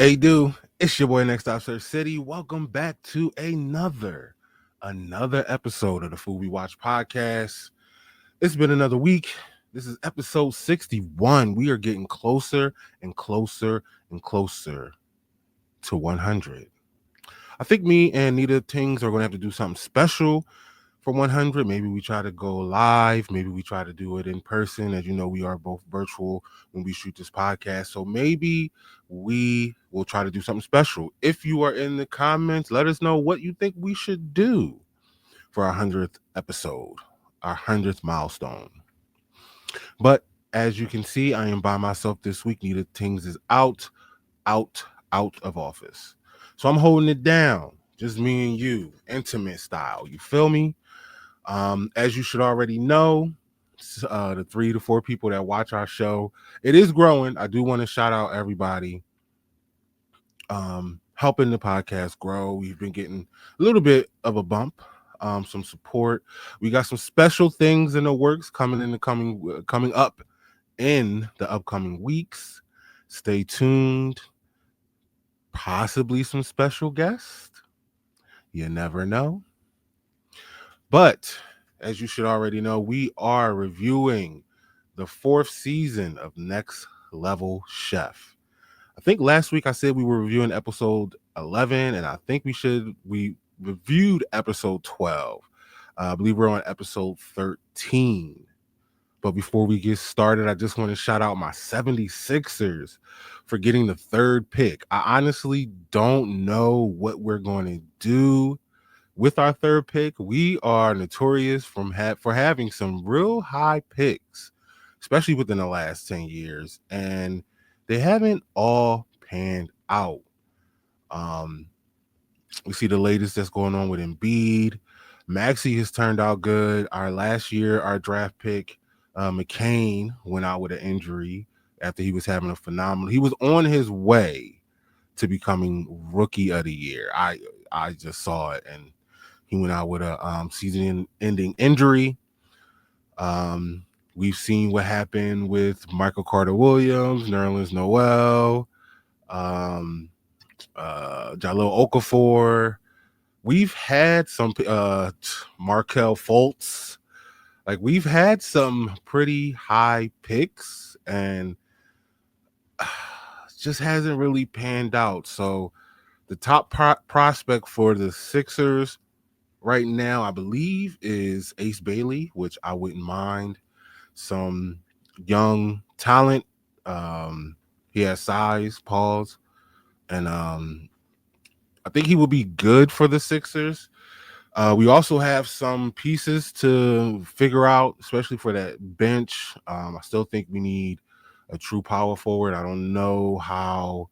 Hey, dude, it's your boy Nextstop SirchCity. Welcome back to another episode of the Food We Watch podcast. It's been another week. This is episode 61. We are getting closer and closer and closer to 100. I think me and Neda Tings are going to have to do something special for 100. Maybe we try to go live. Maybe we try to do it in person. As you know, we are both virtual when we shoot this podcast. So maybe we will try to do something special. If you are in the comments, let us know what you think we should do for our 100th episode, our 100th milestone. But as you can see, I am by myself this week. Neda Tings is out of office. So I'm holding it down. Just me and you, intimate style. You feel me? As you should already know, the 3 to 4 people that watch our show, it is growing. I do want to shout out everybody helping the podcast grow. We've been getting a little bit of a bump, some support. We got some special things in the works coming up in the upcoming weeks. Stay tuned. Possibly some special guests. You never know. But as you should already know, we are reviewing the 4th season of Next Level Chef. I think last week I said we were reviewing episode 11, and I think we reviewed episode 12. I believe we're on episode 13. But before we get started, I just want to shout out my 76ers for getting the 3rd pick. I honestly don't know what we're going to do with our 3rd pick. We are notorious for having some real high picks, especially within the last 10 years, and they haven't all panned out. We see the latest that's going on with Embiid. Maxey has turned out good. Our draft pick, McCain, went out with an injury after he was having a phenomenal. He was on his way to becoming Rookie of the Year. I just saw it, and he went out with a season-ending injury. We've seen what happened with Michael Carter-Williams, Nerlens Noel, Jalil Okafor. We've had some Markelle Fultz. Like, we've had some pretty high picks, and just hasn't really panned out. So the top prospect for the Sixers right now, I believe, is Ace Bailey, which I wouldn't mind. Some young talent. He has size, pause, and I think he will be good for the Sixers. We also have some pieces to figure out, especially for that bench. I still think we need a true power forward. I don't know how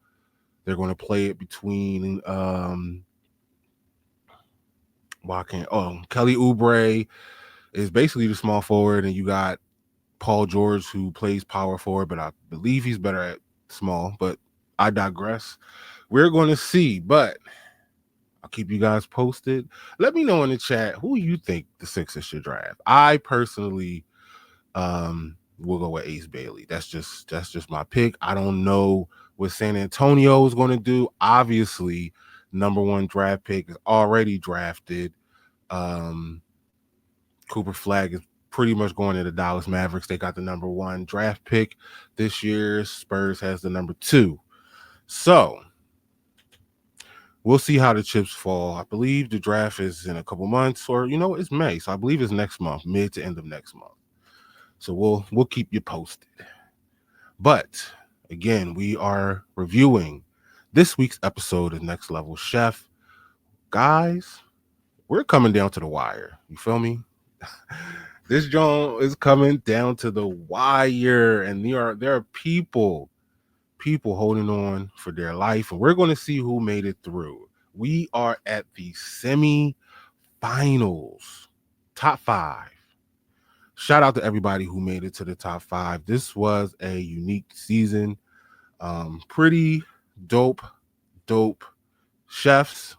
they're going to play it between Kelly Oubre is basically the small forward, and you got Paul George, who plays power forward, but I believe he's better at small, but I digress. We're going to see, but I'll keep you guys posted. Let me know in the chat who you think the Sixers should draft. I personally will go with Ace Bailey. That's just my pick. I don't know what San Antonio is going to do. Obviously, number 1 draft pick is already drafted. Cooper Flag is pretty much going to the Dallas Mavericks. They got the number 1 draft pick this year. Spurs has the number 2. So we'll see how the chips fall. I believe the draft is in a couple months, or it's May. So I believe it's next month, mid to end of next month. So we'll keep you posted. But again, we are reviewing this week's episode of Next Level Chef. Guys, we're coming down to the wire. You feel me? This joint is coming down to the wire, and there are people holding on for their life, and we're going to see who made it through. We are at the semi-finals, top 5. Shout out to everybody who made it to the top 5. This was a unique season. Pretty dope chefs,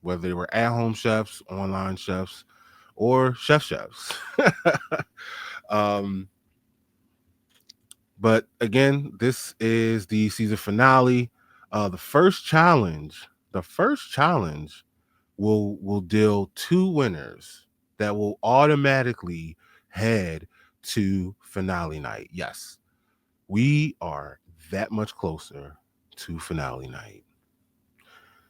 whether they were at-home chefs, online chefs, or chefs. But again, this is the season finale. The first challenge will deal two winners that will automatically head to finale night. Yes, we are that much closer to finale night.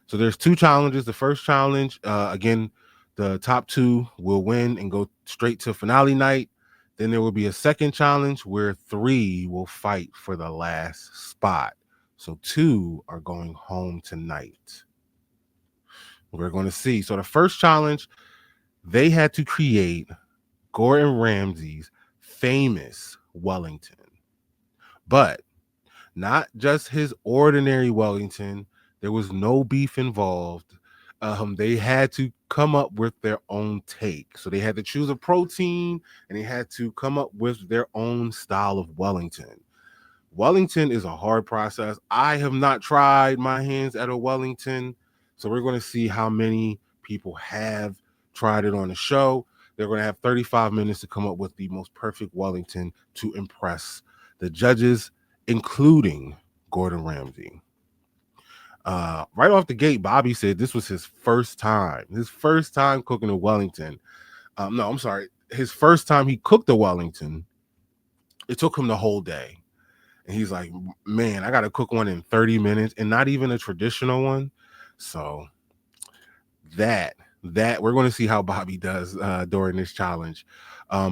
So there's two challenges. The first challenge, again, the top two will win and go straight to finale night. Then there will be a second challenge where three will fight for the last spot. So two are going home tonight. We're going to see. So the first challenge, they had to create Gordon Ramsay's famous Wellington, but not just his ordinary Wellington. There was no beef involved. They had to come up with their own take. So they had to choose a protein and they had to come up with their own style of Wellington. Wellington is a hard process. I have not tried my hands at a Wellington. So we're going to see how many people have tried it on the show. They're going to have 35 minutes to come up with the most perfect Wellington to impress the judges, including Gordon Ramsay. Right off the gate, Bobby said this was his first time cooking a Wellington. No, I'm sorry. His first time he cooked a Wellington, it took him the whole day. And he's like, man, I got to cook one in 30 minutes and not even a traditional one. So that we're going to see how Bobby does during this challenge.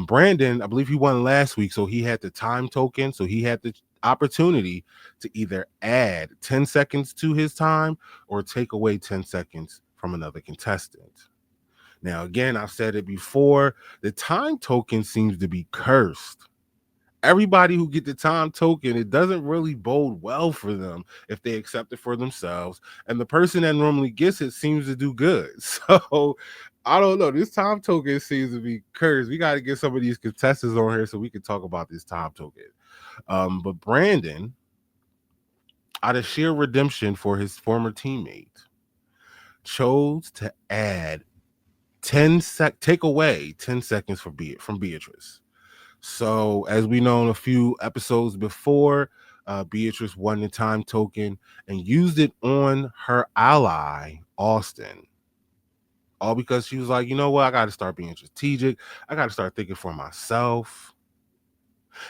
Brandon, I believe he won last week, so he had the time token. So he had the opportunity to either add 10 seconds to his time or take away 10 seconds from another contestant. Now, again, I've said it before, the time token seems to be cursed. Everybody who get the time token, it doesn't really bode well for them if they accept it for themselves. And the person that normally gets it seems to do good. So I don't know. This time token seems to be cursed. We got to get some of these contestants on here so we can talk about this time token. But Brandon, out of sheer redemption for his former teammate, chose to add take away 10 seconds from Beatrice. So, as we know in a few episodes before, Beatrice won the time token and used it on her ally, Austin. All because she was like, you know what? I got to start being strategic. I got to start thinking for myself.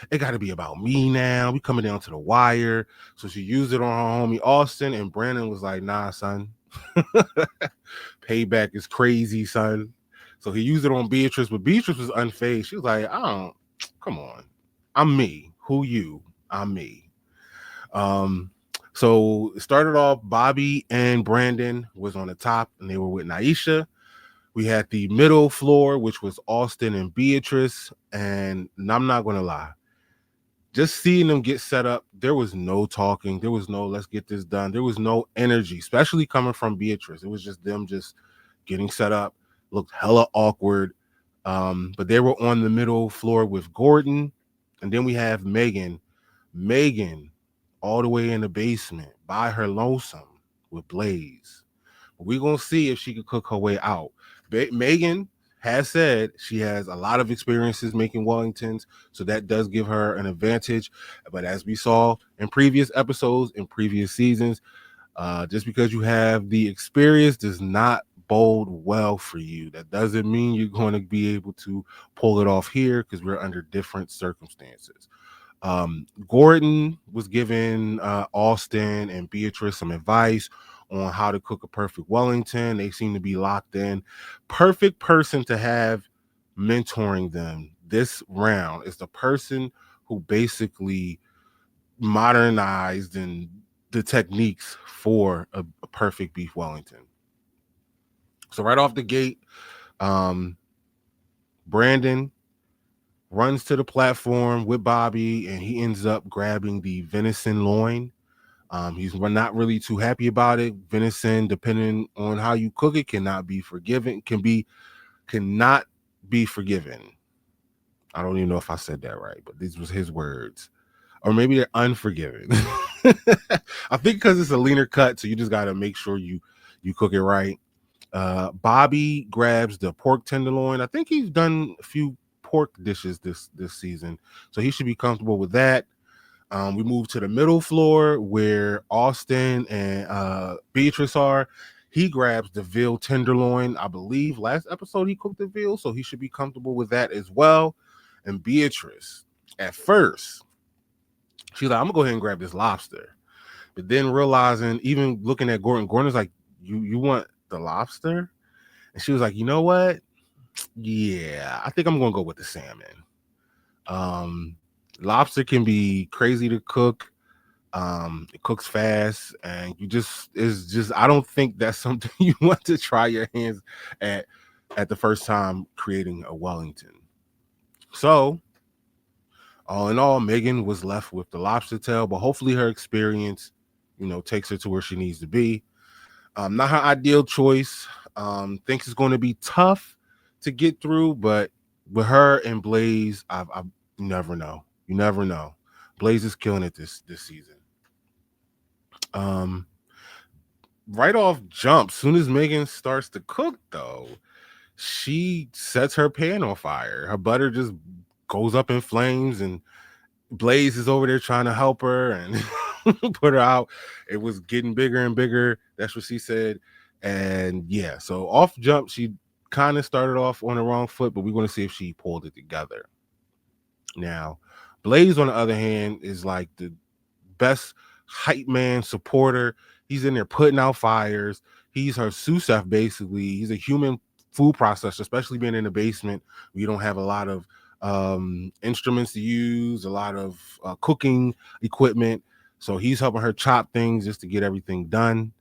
It got to be about me now. We coming down to the wire. So she used it on her homie, Austin. And Brandon was like, nah, son. Payback is crazy, son. So he used it on Beatrice, but Beatrice was unfazed. She was like, come on. I'm me. Who you? I'm me. So it started off, Bobby and Brandon was on the top and they were with Naisha. We had the middle floor, which was Austin and Beatrice. And I'm not going to lie, just seeing them get set up, there was no talking. There was no, let's get this done. There was no energy, especially coming from Beatrice. It was just them just getting set up, looked hella awkward. But they were on the middle floor with Gordon. And then we have Megan. Megan, all the way in the basement by her lonesome with Blaze. We're going to see if she can cook her way out. Megan has said she has a lot of experiences making Wellingtons, so that does give her an advantage. But as we saw in previous episodes, in previous seasons, just because you have the experience does not bode well for you. That doesn't mean you're going to be able to pull it off here because we're under different circumstances. Gordon was giving Austin and Beatrice some advice on how to cook a perfect Wellington. They seem to be locked in. Perfect person to have mentoring them this round is the person who basically modernized and the techniques for a perfect beef Wellington. So right off the gate, Brandon runs to the platform with Bobby and he ends up grabbing the venison loin. He's not really too happy about it. Venison, depending on how you cook it, cannot be forgiven. Cannot be forgiven. I don't even know if I said that right, but these was his words. Or maybe they're unforgiven. I think because it's a leaner cut, so you just got to make sure you cook it right. Bobby grabs the pork tenderloin. I think he's done a few pork dishes this season, so he should be comfortable with that. We move to the middle floor where Austin and Beatrice are. He grabs the veal tenderloin. I believe last episode he cooked the veal, so he should be comfortable with that as well. And Beatrice, at first, she's like, I'm gonna go ahead and grab this lobster. But then realizing, even looking at Gordon's like, you want the lobster? And she was like, you know what? Yeah, I think I'm gonna go with the salmon. Um, Lobster can be crazy to cook. It cooks fast, and I don't think that's something you want to try your hands at the first time creating a Wellington. So all in all, Megan was left with the lobster tail, but hopefully her experience, takes her to where she needs to be. Not her ideal choice. Thinks it's going to be tough to get through, but with her and Blaze, I you never know. You never know. Blaze is killing it this season. Um, right off jump, soon as Megan starts to cook, though, she sets her pan on fire. Her butter just goes up in flames, and Blaze is over there trying to help her and put her out. It was getting bigger and bigger. That's what she said. And yeah, so off jump, she kind of started off on the wrong foot, but we're going to see if she pulled it together. Now, Blaze, on the other hand, is like the best hype man supporter. He's in there putting out fires. He's her sous chef, basically. He's a human food processor, especially being in the basement. We don't have a lot of instruments to use, a lot of cooking equipment. So he's helping her chop things just to get everything done.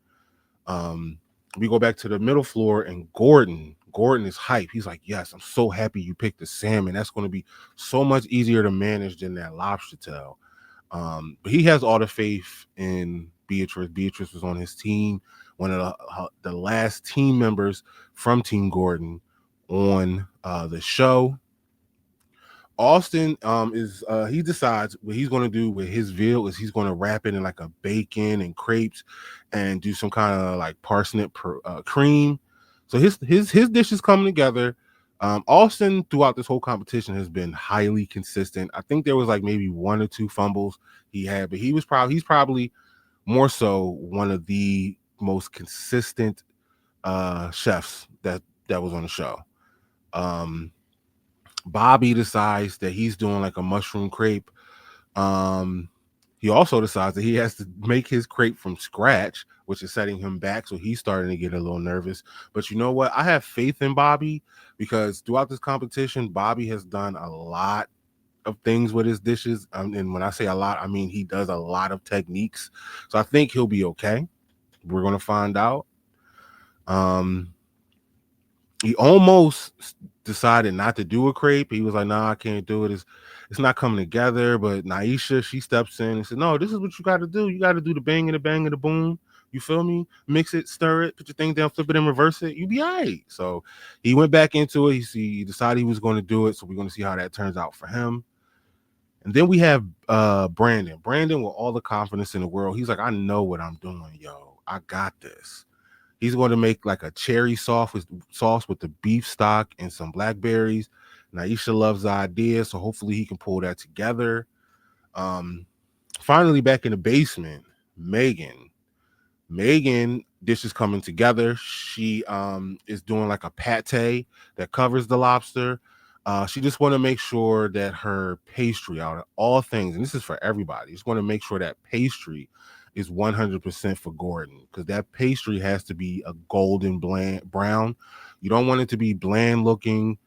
We go back to the middle floor, and Gordon is hype. He's like, yes, I'm so happy you picked the salmon. That's going to be so much easier to manage than that lobster tail. But he has all the faith in Beatrice. Beatrice was on his team, one of the last team members from Team Gordon on the show. Austin is he decides what he's going to do with his veal is he's going to wrap it in like a bacon and crepes and do some kind of like parsnip cream. So his dish is coming together. Austin throughout this whole competition has been highly consistent. I think there was like maybe one or two fumbles he had, but he's probably more so one of the most consistent chefs that was on the show. Bobby decides that he's doing like a mushroom crepe. He also decides that he has to make his crepe from scratch, which is setting him back. So he's starting to get a little nervous. But you know what? I have faith in Bobby because throughout this competition, Bobby has done a lot of things with his dishes. And when I say a lot, I mean he does a lot of techniques. So I think he'll be okay. We're going to find out. He almost decided not to do a crepe. He was like, nah, I can't do it. It's not coming together. But Naisha, she steps in and said, no, this is what you got to do. You got to do the bang and the bang and the boom. You feel me? Mix it, stir it, put your thing down, flip it and reverse it. You be all right. So he went back into it. He decided he was going to do it. So we're going to see how that turns out for him. And then we have Brandon. Brandon with all the confidence in the world. He's like, I know what I'm doing, yo. I got this. He's going to make like a cherry sauce with the beef stock and some blackberries. Naisha loves the idea, so hopefully he can pull that together. Finally, back in the basement, Megan, dish is coming together. She is doing like a pate that covers the lobster. She just want to make sure that her pastry, out of all things, and this is for everybody, just want to make sure that pastry is 100% for Gordon, because that pastry has to be a golden brown. You don't want it to be bland looking.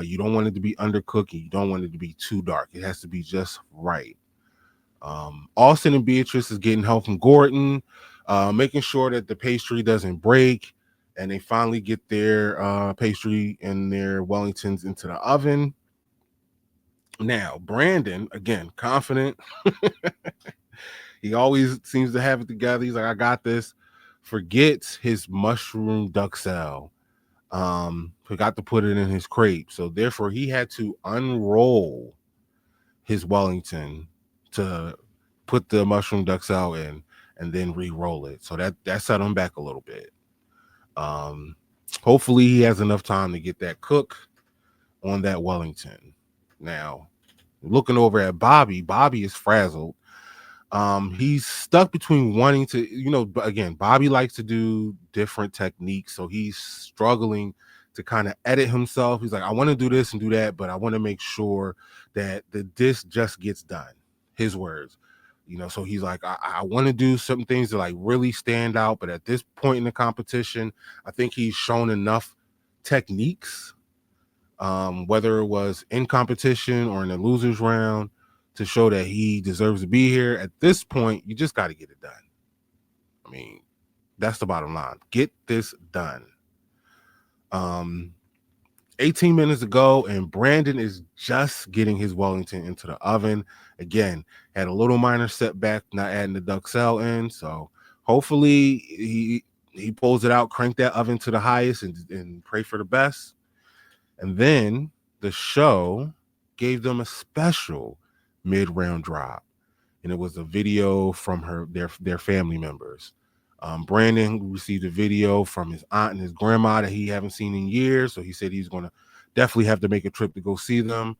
You don't want it to be undercooked. You don't want it to be too dark. It has to be just right. Austin and Beatrice is getting help from Gordon, making sure that the pastry doesn't break, and they finally get their pastry and their Wellingtons into the oven. Now, Brandon, again, confident. He always seems to have it together. He's like, I got this. Forgets his mushroom duxelle. Forgot to put it in his crepe. So therefore, he had to unroll his Wellington to put the mushroom duxelle in and then re-roll it. So that set him back a little bit. Hopefully he has enough time to get that cook on that Wellington. Now, looking over at Bobby is frazzled. He's stuck between wanting to, again, Bobby likes to do different techniques, so he's struggling to kind of edit himself. He's like, I want to do this and do that, but I want to make sure that the disc just gets done. His words. So he's like, I want to do some things that like really stand out, but at this point in the competition, I think he's shown enough techniques, whether it was in competition or in the losers round, to show that he deserves to be here. At this point, you just got to get it done. I mean, that's the bottom line. Get this done. 18 minutes ago, and Brandon is just getting his Wellington into the oven. Again, had a little minor setback not adding the duxelle in, so hopefully he pulls it out, crank that oven to the highest, and pray for the best. And then the show gave them a special mid-round drop, and it was a video from their family members. Brandon received a video from his aunt and his grandma that he haven't seen in years, so he said he's going to definitely have to make a trip to go see them.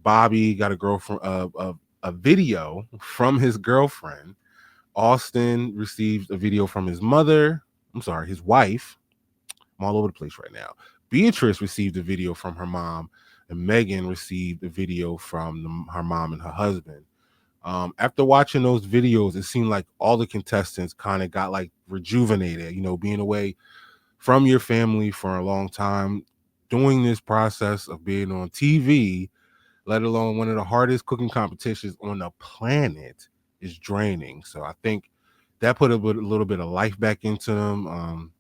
Bobby got a video from his girlfriend. Austin received a video from his mother. I'm sorry, his wife. I'm all over the place right now. Beatrice received a video from her mom, and Megan received a video from her mom and her husband. After watching those videos, it seemed like all the contestants kind of got like rejuvenated, being away from your family for a long time, doing this process of being on TV, let alone one of the hardest cooking competitions on the planet, is draining. So I think that put a little bit of life back into them,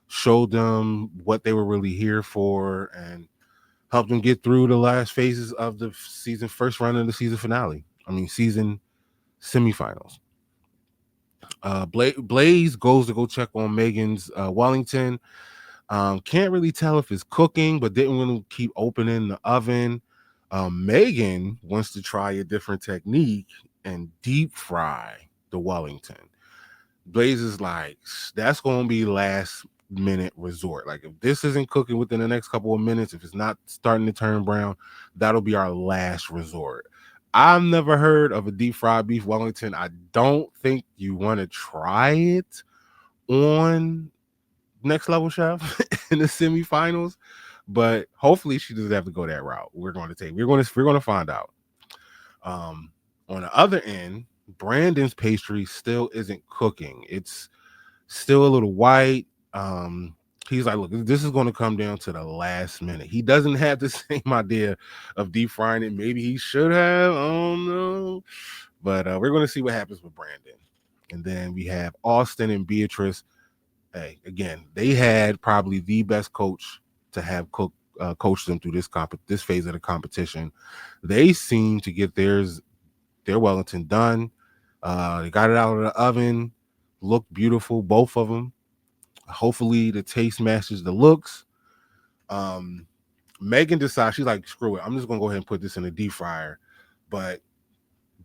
showed them what they were really here for, and helped them get through the last phases of the season, first round of the season finale. Season semifinals. Blaze goes to go check on Megan's Wellington. Can't really tell if it's cooking, but didn't want to keep opening the oven. Megan wants to try a different technique and deep fry the Wellington. Blaze is like, that's going to be last minute resort. Like, if this isn't cooking within the next couple of minutes, if it's not starting to turn brown, that'll be our last resort. I've never heard of a deep fried beef Wellington. I don't think you want to try it on Next Level Chef in the semifinals, but hopefully she doesn't have to go that route. We're going to find out. On the other end, Brandon's pastry still isn't cooking. It's still a little white. He's like, look, this is going to come down to the last minute. He doesn't have the same idea of deep frying it. Maybe he should have. I don't know. But we're going to see what happens with Brandon. And then we have Austin and Beatrice. Hey, again, they had probably the best coach to have coach them through this phase of the competition. They seem to get their Wellington done. They got it out of the oven. Looked beautiful, both of them. Hopefully the taste matches the looks. Megan decides, she's like, screw it, I'm just gonna go ahead and put this in a deep fryer. But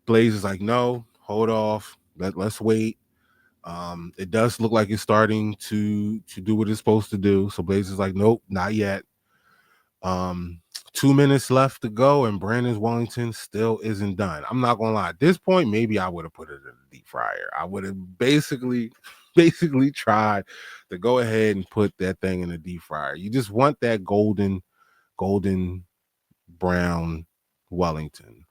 Blaze is like, no, hold off, let's wait. It does look like it's starting to do what it's supposed to do. So Blaze is like, nope, not yet. 2 minutes left to go, and Brandon's Wellington still isn't done. I'm not gonna lie, at this point, maybe I would have put it in a deep fryer. I would have basically tried to go ahead and put that thing in a deep fryer. You just want that golden brown Wellington.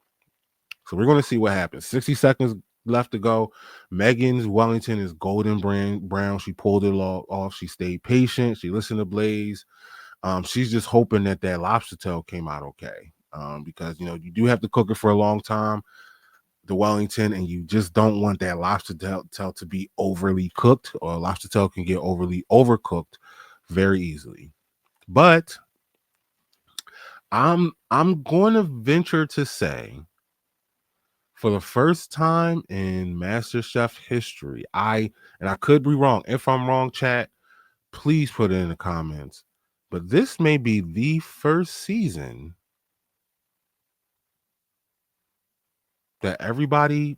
So we're going to see what happens. 60 seconds left to go. Megan's Wellington is golden brown. She pulled it off. She stayed patient. She listened to Blaze. She's just hoping that lobster tail came out okay, because you do have to cook it for a long time, the Wellington, and you just don't want that lobster tail to be overly cooked, or lobster tail can get overly overcooked very easily. But I'm going to venture to say, for the first time in MasterChef history, and I could be wrong. If I'm wrong, chat, please put it in the comments. But this may be the first season that everybody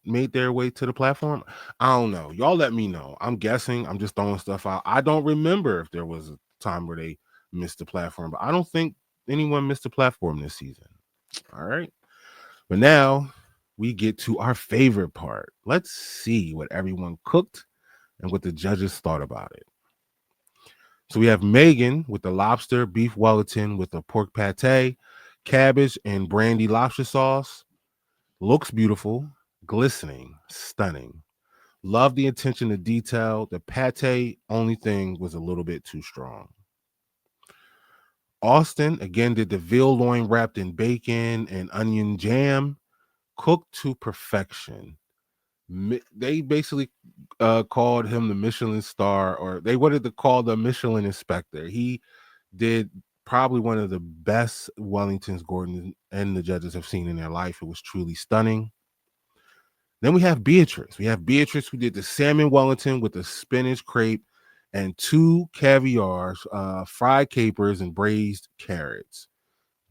made their way to the platform. I don't know. Y'all let me know. I'm guessing. I'm just throwing stuff out. I don't remember if there was a time where they missed the platform, but I don't think anyone missed the platform this season. All right. But now we get to our favorite part. Let's see what everyone cooked and what the judges thought about it. So we have Megan with the lobster beef Wellington with the pork pate, cabbage, and brandy lobster sauce. Looks beautiful, glistening, stunning. Love the attention to detail. The pate, only thing was a little bit too strong. Austin again did the veal loin wrapped in bacon and onion jam, cooked to perfection. They basically called him the Michelin star, or they wanted to call the Michelin inspector. He did probably one of the best Wellingtons Gordon and the judges have seen in their life. It was truly stunning. Then we have Beatrice. We have Beatrice who did the salmon Wellington with the spinach crepe and 2 caviars, fried capers, and braised carrots.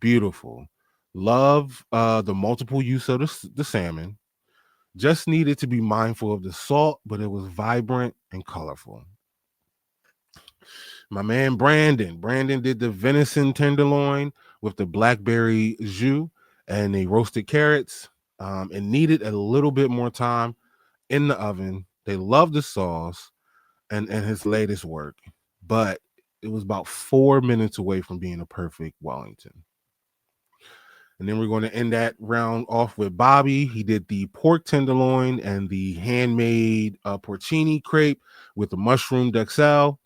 Beautiful. Love the multiple use of the salmon. Just needed to be mindful of the salt, but it was vibrant and colorful. My man Brandon. Brandon did the venison tenderloin with the blackberry jus and the roasted carrots. It needed a little bit more time in the oven. They loved the sauce and his latest work, but it was about 4 minutes away from being a perfect Wellington. And then we're going to end that round off with Bobby. He did the pork tenderloin and the handmade porcini crepe with the mushroom duxelle.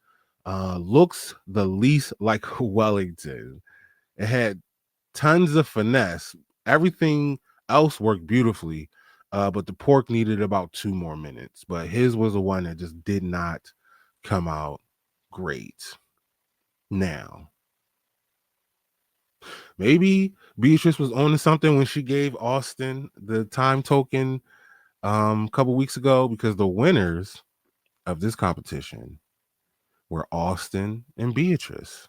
Looks the least like Wellington. It had tons of finesse. Everything else worked beautifully, but the pork needed about 2 more minutes. But his was the one that just did not come out great. Now, maybe Beatrice was on to something when she gave Austin the time token a couple weeks ago, because the winners of this competition were Austin and Beatrice.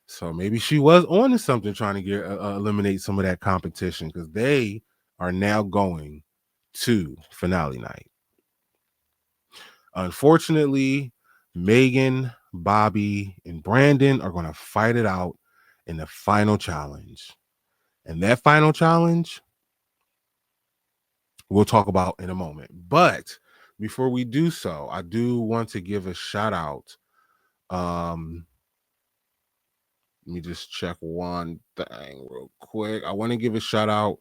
So maybe she was on to something, trying to get eliminate some of that competition, because they are now going to finale night. Unfortunately, Megan, Bobby, and Brandon are going to fight it out in the final challenge. And that final challenge we'll talk about in a moment. But before we do so, I do want to give a shout out. Let me just check one thing real quick. I want to give a shout out.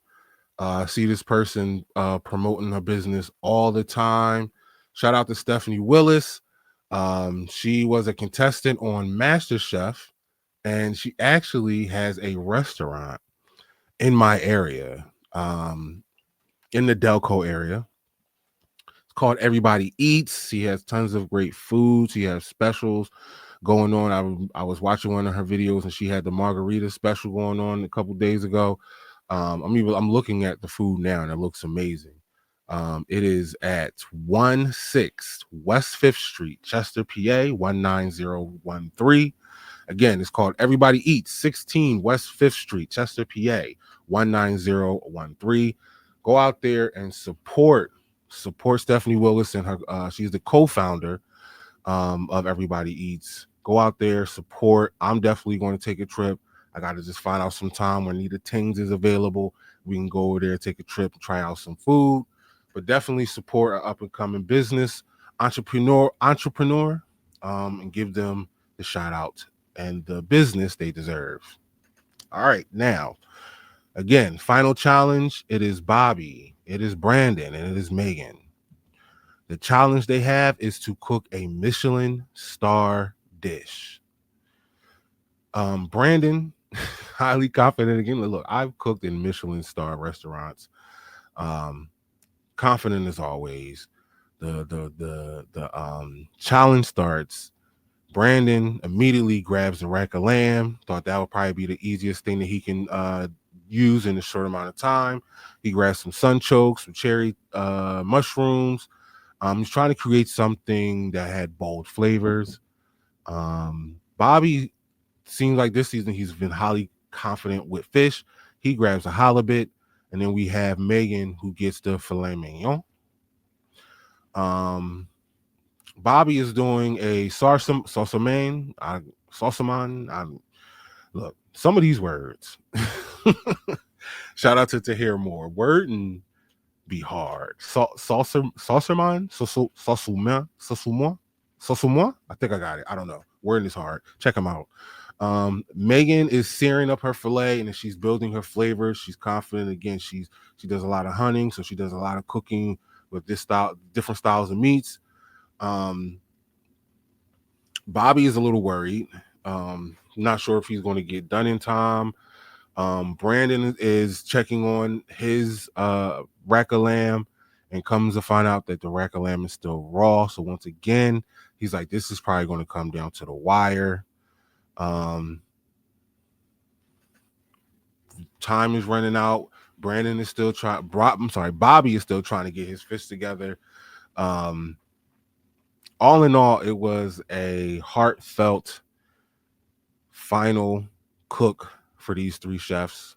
See this person promoting her business all the time. Shout out to Stephanie Willis. She was a contestant on MasterChef, and she actually has a restaurant in my area, in the Delco area. It's called Everybody Eats. She has tons of great foods. She has specials going on. I was watching one of her videos, and she had the margarita special going on a couple days ago. I'm looking at the food now, and it looks amazing. It is at 16 West 5th Street, Chester, PA 19013. Again, it's called Everybody Eats, 16 West 5th Street, Chester, PA 19013. Go out there and support Stephanie Willis and her. She's the co-founder of Everybody Eats. Go out there, support. I'm definitely going to take a trip. I got to just find out some time when Nita Tings is available. We can go over there, take a trip, and try out some food. But definitely support an up and coming business entrepreneur, and give them the shout out and the business they deserve. All right, now again, final challenge. It is Bobby, it is Brandon, and it is Megan. The challenge they have is to cook a Michelin star dish. Brandon, highly confident again. Look, I've cooked in Michelin star restaurants. Confident as always. The challenge starts. Brandon immediately grabs the rack of lamb. Thought that would probably be the easiest thing that he can use in a short amount of time. He grabs some sunchokes, some cherry mushrooms. He's trying to create something that had bold flavors. Bobby seems like this season he's been highly confident with fish. He grabs a halibut, and then we have Megan who gets the filet mignon. Bobby is doing a salsaman. Look, some of these words. Shout out to hear more. Word and be hard. Saucerman, Sosuma. I think I got it. I don't know. Wording is hard. Check them out. Megan is searing up her filet, and she's building her flavors. She's confident. Again, she does a lot of hunting, so she does a lot of cooking with different styles of meats. Bobby is a little worried. Not sure if he's going to get done in time. Brandon is checking on his rack of lamb and comes to find out that the rack of lamb is still raw. So once again, he's like, this is probably going to come down to the wire. Time is running out. Bobby is still trying to get his fist together. All in all, it was a heartfelt final cook for these three chefs.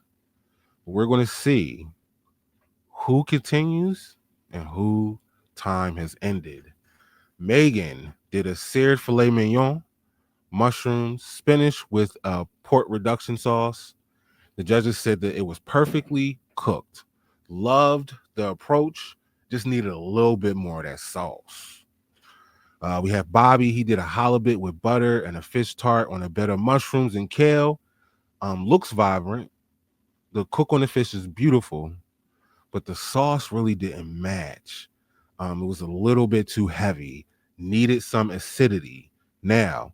We're going to see who continues and who time has ended. Megan did a seared filet mignon, mushrooms, spinach with a pork reduction sauce. The judges said that it was perfectly cooked. Loved the approach, just needed a little bit more of that sauce. We have Bobby. He did a halibut with butter and a fish tart on a bed of mushrooms and kale. Looks vibrant. The cook on the fish is beautiful, but the sauce really didn't match. It was a little bit too heavy. Needed some acidity. Now,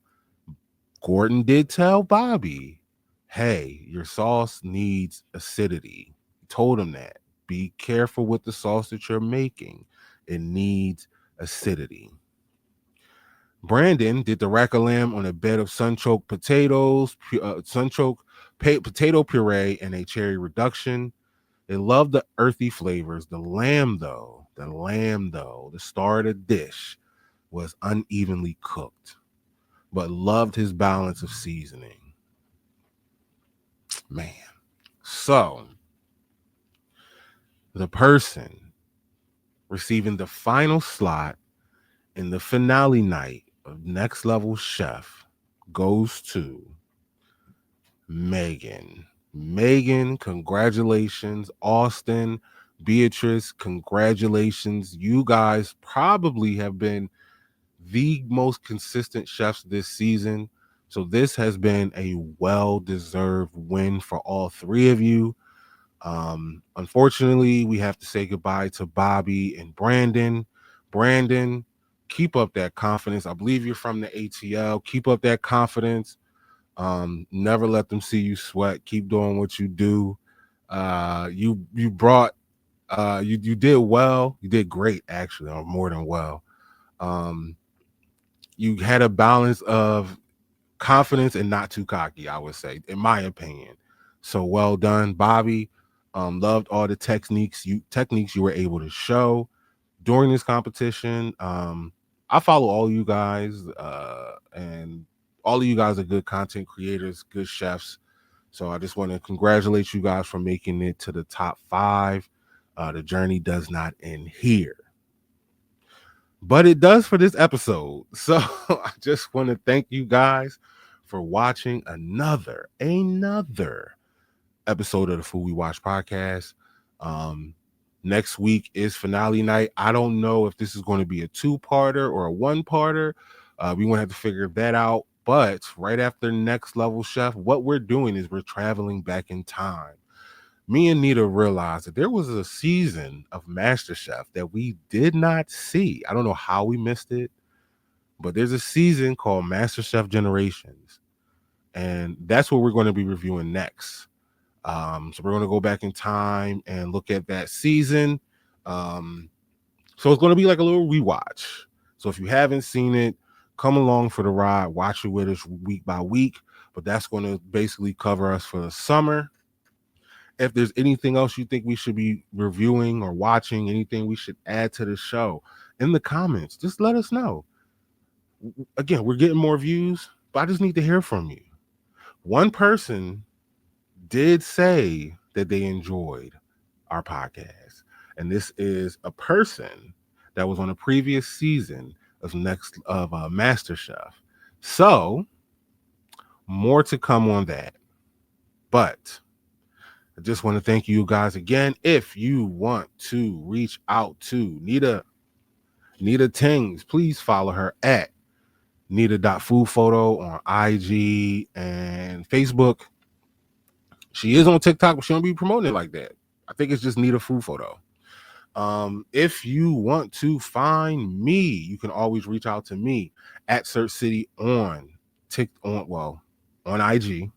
Gordon did tell Bobby, hey, your sauce needs acidity. He told him that. Be careful with the sauce that you're making. It needs acidity. Brandon did the rack of lamb on a bed of sun-choked potatoes, potato puree, and a cherry reduction. They love the earthy flavors. The lamb, though, the star of the dish, was unevenly cooked, but loved his balance of seasoning. Man. So, the person receiving the final slot in the finale night of Next Level Chef goes to Megan. Megan, congratulations. Austin, Beatrice, congratulations. You guys probably have been the most consistent chefs this season. So this has been a well-deserved win for all three of you. Unfortunately, we have to say goodbye to Bobby and Brandon. Brandon, keep up that confidence. I believe you're from the ATL. Keep up that confidence. Never let them see you sweat. Keep doing what you do. You brought you did well. You did great, actually, or more than well. You had a balance of confidence and not too cocky, I would say, in my opinion. So well done, Bobby. Loved all the techniques you were able to show during this competition. I follow all you guys, and all of you guys are good content creators, good chefs. So I just want to congratulate you guys for making it to the top 5. The journey does not end here, but it does for this episode. So I just want to thank you guys for watching another episode of the Food We Watch podcast. Next week is finale night. I don't know if this is going to be a 2-parter or a 1-parter. We want to have to figure that out. But right after Next Level Chef, what we're doing is we're traveling back in time. Me and Neda realized that there was a season of MasterChef that we did not see. I don't know how we missed it, but there's a season called MasterChef Generations, and that's what we're going to be reviewing next. So we're going to go back in time and look at that season. So it's going to be like a little rewatch. So if you haven't seen it, come along for the ride. Watch it with us week by week. But that's going to basically cover us for the summer. If there's anything else you think we should be reviewing or watching, anything we should add to the show, in the comments, just let us know. Again, we're getting more views, but I just need to hear from you. One person did say that they enjoyed our podcast, and this is a person that was on a previous season of MasterChef. So more to come on that, but I just want to thank you guys again. If you want to reach out to Neda Tings, please follow her at Neda.foodphoto on IG and Facebook. She is on TikTok, but she don't be promoting it like that. I think it's just Neda Food Photo. If you want to find me, you can always reach out to me at SirchCity on IG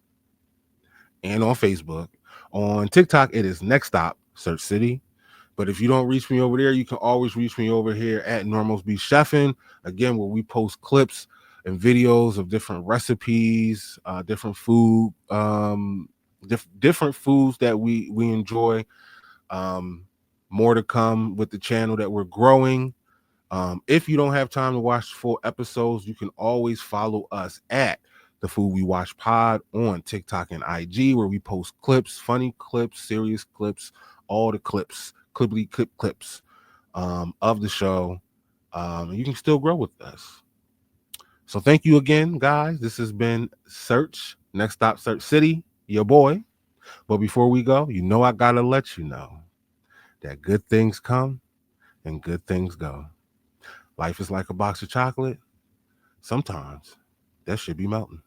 and on Facebook. On TikTok, it is Nextstop SirchCity. But if you don't reach me over there, you can always reach me over here at Normals Be Chefing, again, where we post clips and videos of different recipes, different food, different foods that we enjoy. More to come with the channel that we're growing. If you don't have time to watch full episodes, you can always follow us at the Food We Watch Pod on TikTok and IG, where we post clips, funny clips, serious clips, all the clips, clips of the show. You can still grow with us. So thank you again, guys. This has been Nextstop SirchCity, your boy. But before we go, I gotta let you know that good things come and good things go. Life is like a box of chocolate. Sometimes that should be melting.